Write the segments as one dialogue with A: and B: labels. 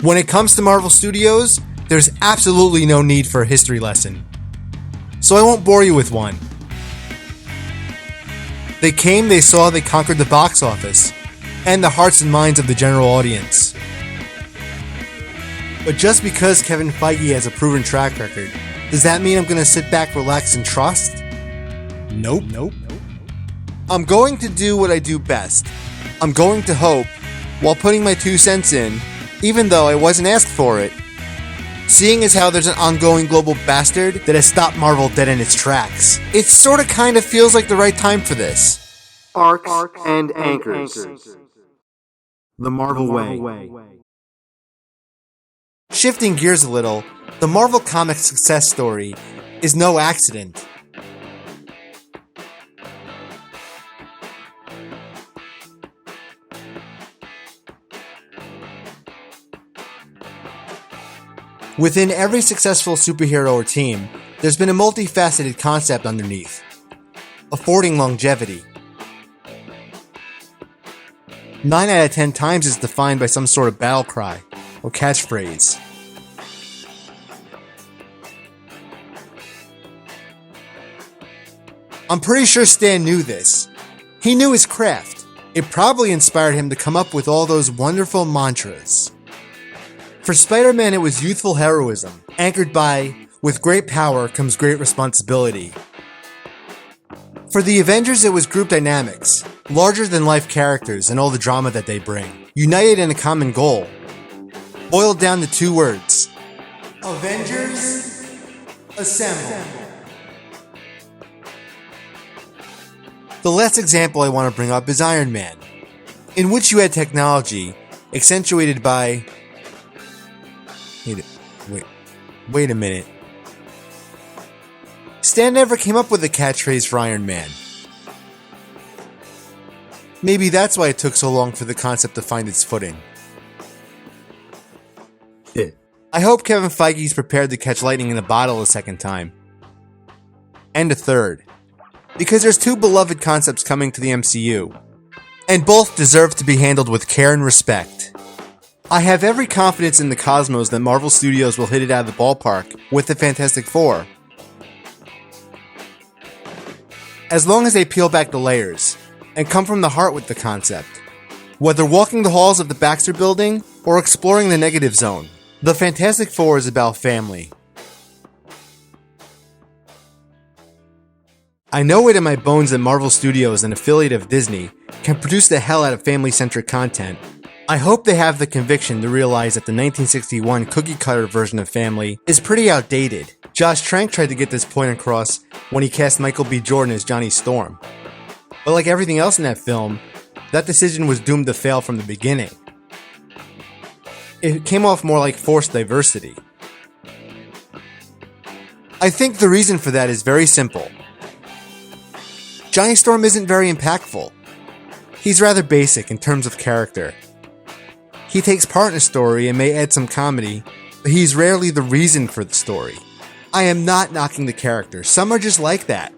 A: When it comes to Marvel Studios, there's absolutely no need for a history lesson. So I won't bore you with one. They came, they saw, they conquered the box office, and the hearts and minds of the general audience. But just because Kevin Feige has a proven track record, does that mean I'm going to sit back, relax, and trust? Nope. I'm going to do what I do best. I'm going to hope, while putting my 2 cents in, even though I wasn't asked for it. Seeing as how there's an ongoing global bastard that has stopped Marvel dead in its tracks, it sorta kinda feels like the right time for this. Arcs and anchors. The Marvel way. Shifting gears a little, the Marvel Comics success story is no accident. Within every successful superhero or team, there's been a multifaceted concept underneath, affording longevity. 9 out of 10 times is defined by some sort of battle cry or catchphrase. I'm pretty sure Stan knew this. He knew his craft. It probably inspired him to come up with all those wonderful mantras. For Spider-Man, it was youthful heroism, anchored by, with great power comes great responsibility. For the Avengers, it was group dynamics, larger-than-life characters and all the drama that they bring, united in a common goal. Boiled down to 2 words. Avengers, assemble. The last example I want to bring up is Iron Man, in which you had technology, accentuated by... Wait a minute. Stan never came up with a catchphrase for Iron Man. Maybe that's why it took so long for the concept to find its footing. I hope Kevin Feige's prepared to catch lightning in a bottle a second time. And a third. Because there's 2 beloved concepts coming to the MCU. And both deserve to be handled with care and respect. I have every confidence in the cosmos that Marvel Studios will hit it out of the ballpark with the Fantastic Four. As long as they peel back the layers and come from the heart with the concept. Whether walking the halls of the Baxter Building or exploring the negative zone, the Fantastic Four is about family. I know it in my bones that Marvel Studios, an affiliate of Disney, can produce the hell out of family-centric content. I hope they have the conviction to realize that the 1961 cookie-cutter version of family is pretty outdated. Josh Trank tried to get this point across when he cast Michael B. Jordan as Johnny Storm. But like everything else in that film, that decision was doomed to fail from the beginning. It came off more like forced diversity. I think the reason for that is very simple. Johnny Storm isn't very impactful. He's rather basic in terms of character. He takes part in a story and may add some comedy, but he's rarely the reason for the story. I am not knocking the character, some are just like that.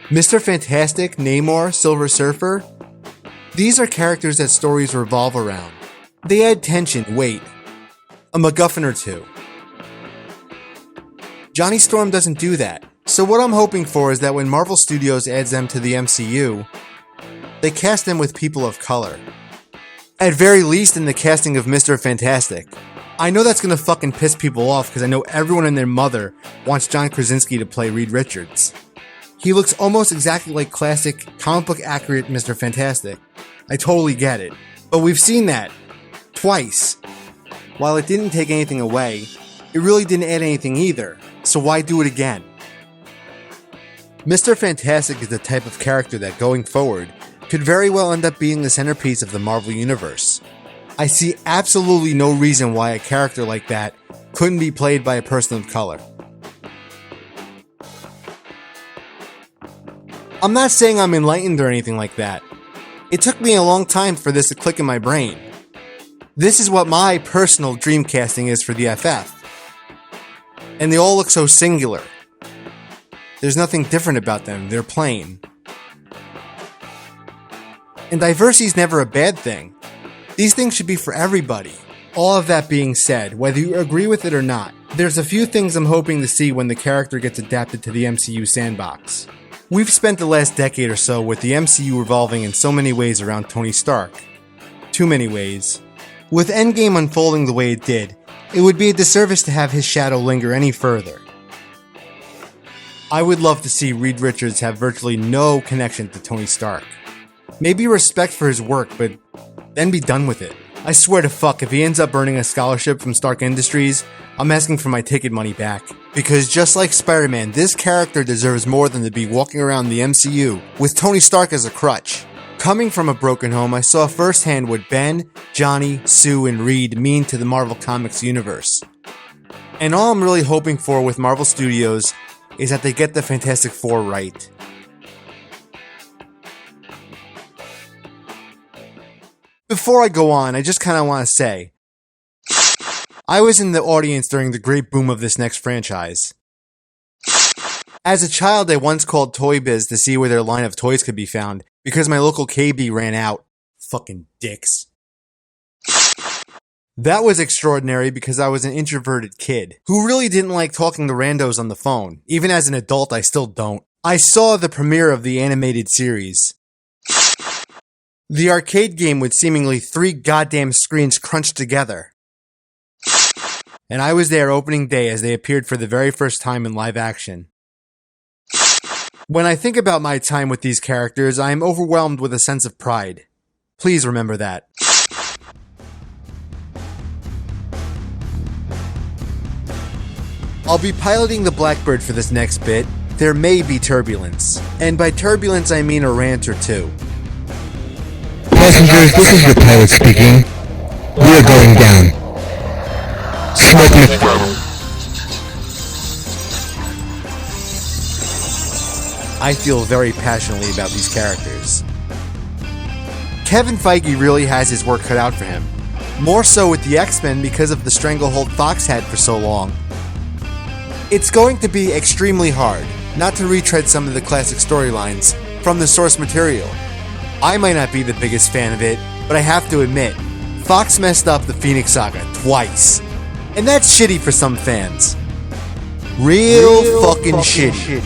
A: Mr. Fantastic, Namor, Silver Surfer, these are characters that stories revolve around. They add tension, weight, a MacGuffin or 2. Johnny Storm doesn't do that, so what I'm hoping for is that when Marvel Studios adds them to the MCU, they cast them with people of color. At very least in the casting of Mr. Fantastic. I know that's gonna fucking piss people off because I know everyone and their mother wants John Krasinski to play Reed Richards. He looks almost exactly like classic, comic book accurate Mr. Fantastic. I totally get it. But we've seen that. Twice. While it didn't take anything away, it really didn't add anything either. So why do it again? Mr. Fantastic is the type of character that, going forward, could very well end up being the centerpiece of the Marvel Universe. I see absolutely no reason why a character like that couldn't be played by a person of color. I'm not saying I'm enlightened or anything like that. It took me a long time for this to click in my brain. This is what my personal dream casting is for the FF. And they all look so singular. There's nothing different about them, they're plain. And diversity is never a bad thing. These things should be for everybody. All of that being said, whether you agree with it or not, there's a few things I'm hoping to see when the character gets adapted to the MCU sandbox. We've spent the last decade or so with the MCU revolving in so many ways around Tony Stark. Too many ways. With Endgame unfolding the way it did, it would be a disservice to have his shadow linger any further. I would love to see Reed Richards have virtually no connection to Tony Stark. Maybe respect for his work, but then be done with it. I swear to fuck, if he ends up earning a scholarship from Stark Industries, I'm asking for my ticket money back. Because just like Spider-Man, this character deserves more than to be walking around the MCU with Tony Stark as a crutch. Coming from a broken home, I saw firsthand what Ben, Johnny, Sue, and Reed mean to the Marvel Comics universe. And all I'm really hoping for with Marvel Studios is that they get the Fantastic Four right. Before I go on, I just kinda want to say, I was in the audience during the great boom of this next franchise. As a child, I once called Toy Biz to see where their line of toys could be found, because my local KB ran out. Fucking dicks. That was extraordinary because I was an introverted kid, who really didn't like talking to randos on the phone. Even as an adult, I still don't. I saw the premiere of the animated series. The arcade game with seemingly 3 goddamn screens crunched together. And I was there opening day as they appeared for the very first time in live action. When I think about my time with these characters, I am overwhelmed with a sense of pride. Please remember that. I'll be piloting the Blackbird for this next bit. There may be turbulence. And by turbulence, I mean a rant or two.
B: Passengers, this is your pilot speaking. We are going down. Smoke McDonald.
A: I feel very passionately about these characters. Kevin Feige really has his work cut out for him. More so with the X-Men because of the stranglehold Fox had for so long. It's going to be extremely hard not to retread some of the classic storylines from the source material. I might not be the biggest fan of it, but I have to admit, Fox messed up the Phoenix Saga twice. And that's shitty for some fans. Real fucking shitty.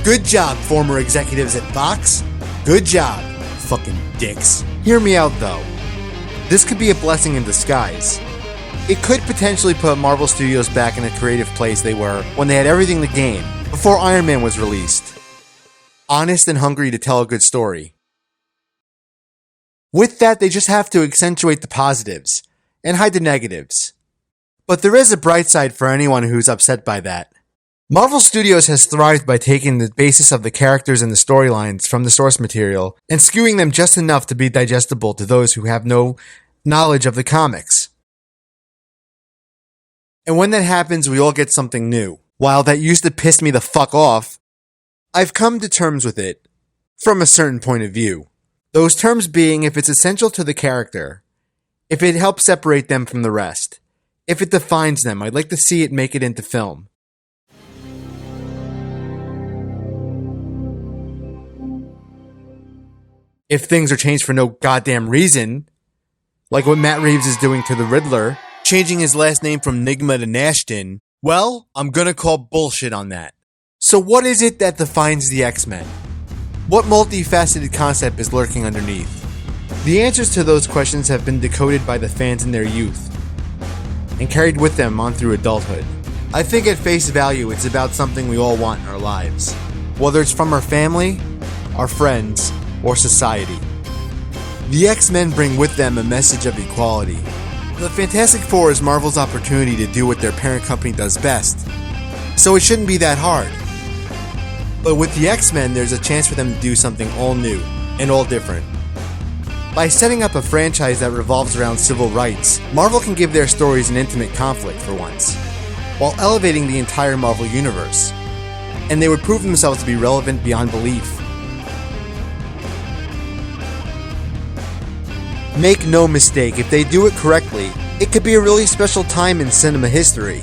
A: Good job, former executives at Fox. Good job, fucking dicks. Hear me out though. This could be a blessing in disguise. It could potentially put Marvel Studios back in a creative place they were when they had everything to gain, before Iron Man was released. Honest and hungry to tell a good story. With that, they just have to accentuate the positives and hide the negatives. But there is a bright side for anyone who's upset by that. Marvel Studios has thrived by taking the basis of the characters and the storylines from the source material and skewing them just enough to be digestible to those who have no knowledge of the comics. And when that happens, we all get something new. While that used to piss me the fuck off, I've come to terms with it from a certain point of view. Those terms being if it's essential to the character, if it helps separate them from the rest, if it defines them, I'd like to see it make it into film. If things are changed for no goddamn reason, like what Matt Reeves is doing to the Riddler, changing his last name from Nigma to Nashton, well, I'm gonna call bullshit on that. So what is it that defines the X-Men? What multifaceted concept is lurking underneath? The answers to those questions have been decoded by the fans in their youth and carried with them on through adulthood. I think at face value, it's about something we all want in our lives, whether it's from our family, our friends, or society. The X-Men bring with them a message of equality. The Fantastic Four is Marvel's opportunity to do what their parent company does best, so it shouldn't be that hard. But with the X-Men, there's a chance for them to do something all new and all different. By setting up a franchise that revolves around civil rights, Marvel can give their stories an intimate conflict for once, while elevating the entire Marvel universe. And they would prove themselves to be relevant beyond belief. Make no mistake, if they do it correctly, it could be a really special time in cinema history.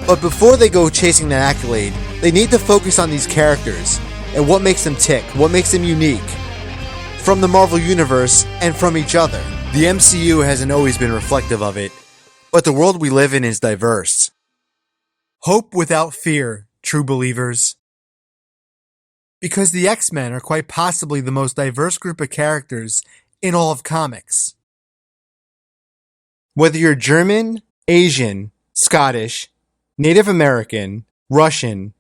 A: But before they go chasing that accolade, they need to focus on these characters and what makes them tick, what makes them unique. from the Marvel Universe, and from each other. The MCU hasn't always been reflective of it, but the world we live in is diverse. Hope without fear, true believers. Because the X-Men are quite possibly the most diverse group of characters in all of comics. Whether you're German, Asian, Scottish, Native American, Russian,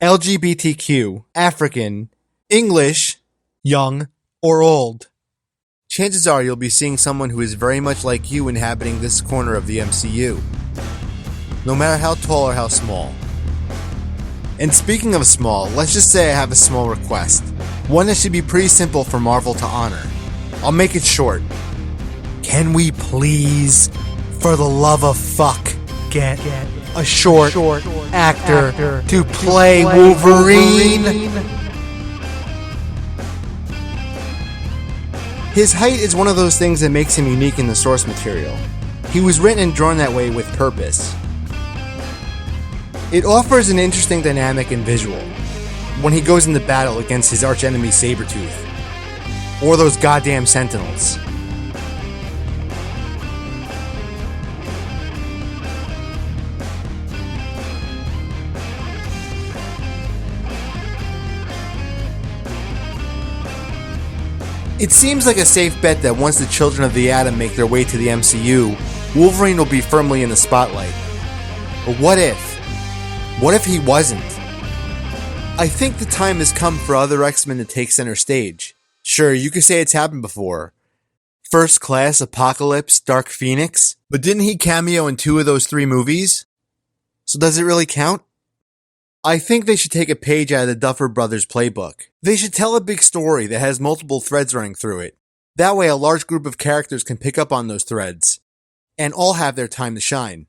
A: LGBTQ, African, English, young, or old, chances are you'll be seeing someone who is very much like you inhabiting this corner of the MCU, no matter how tall or how small. And speaking of small, let's just say I have a small request, one that should be pretty simple for Marvel to honor. I'll make it short. Can we please, for the love of fuck, get a short actor to play Wolverine? His height is one of those things that makes him unique in the source material. He was written and drawn that way with purpose. It offers an interesting dynamic and visual when he goes into battle against his archenemy Sabretooth, or those goddamn Sentinels. It seems like a safe bet that once the Children of the Atom make their way to the MCU, Wolverine will be firmly in the spotlight. But what if? What if he wasn't? I think the time has come for other X-Men to take center stage. Sure, you could say it's happened before. First Class, Apocalypse, Dark Phoenix, but didn't he cameo in 2 of those 3 movies? So does it really count? I think they should take a page out of the Duffer Brothers playbook. They should tell a big story that has multiple threads running through it. That way a large group of characters can pick up on those threads, and all have their time to shine.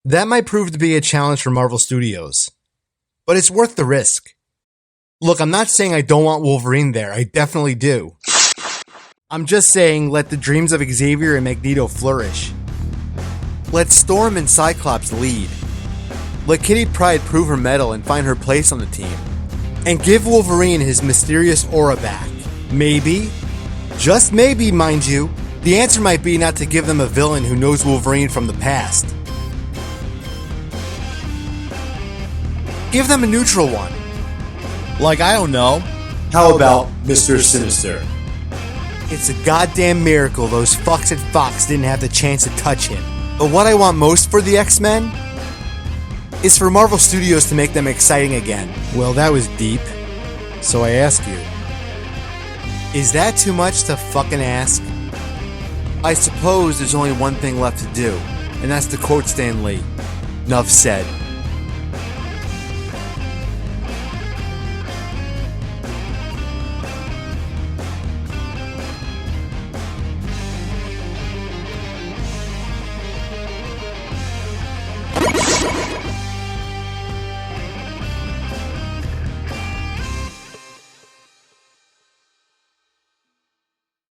A: That might prove to be a challenge for Marvel Studios, but it's worth the risk. Look, I'm not saying I don't want Wolverine there, I definitely do. I'm just saying let the dreams of Xavier and Magneto flourish. Let Storm and Cyclops lead. Let Kitty Pryde prove her mettle and find her place on the team. And give Wolverine his mysterious aura back. Maybe, just maybe mind you, the answer might be not to give them a villain who knows Wolverine from the past. Give them a neutral one. Like, I don't know, how about Mr. Sinister? It's a goddamn miracle those fucks at Fox didn't have the chance to touch him. But what I want most for the X-Men is for Marvel Studios to make them exciting again. Well, that was deep. So I ask you, is that too much to fucking ask? I suppose there's only one thing left to do, and that's to quote Stan Lee. Nuff said.